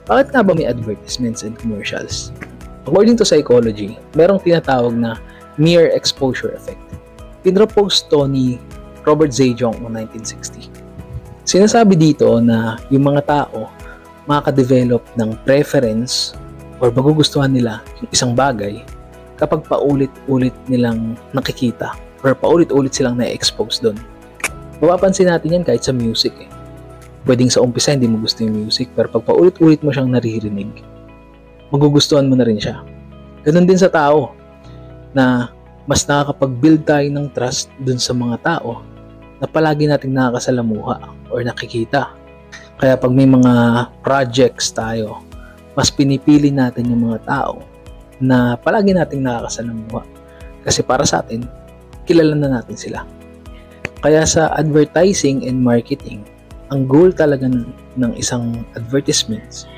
Bakit nga ba may advertisements and commercials? According to psychology, merong tinatawag na mere exposure effect. Pinropose to ni Robert Zajong noong 1960. Sinasabi dito na yung mga tao makaka-develop ng preference or magugustuhan nila yung isang bagay kapag paulit-ulit nilang nakikita or paulit-ulit silang na-expose doon. Mapapansin natin yan kahit sa music eh. Pwedeng sa umpisa hindi mo gusto yung music, pero pag paulit-ulit mo siyang naririnig, magugustuhan mo na rin siya. Ganun din sa tao, na mas nakakapag-build tayo ng trust dun sa mga tao na palagi nating nakakasalamuha or nakikita. Kaya pag may mga projects tayo, mas pinipili natin yung mga tao na palagi nating nakakasalamuha. Kasi para sa atin, kilala na natin sila. Kaya sa advertising and marketing, ang goal talaga ng isang advertisements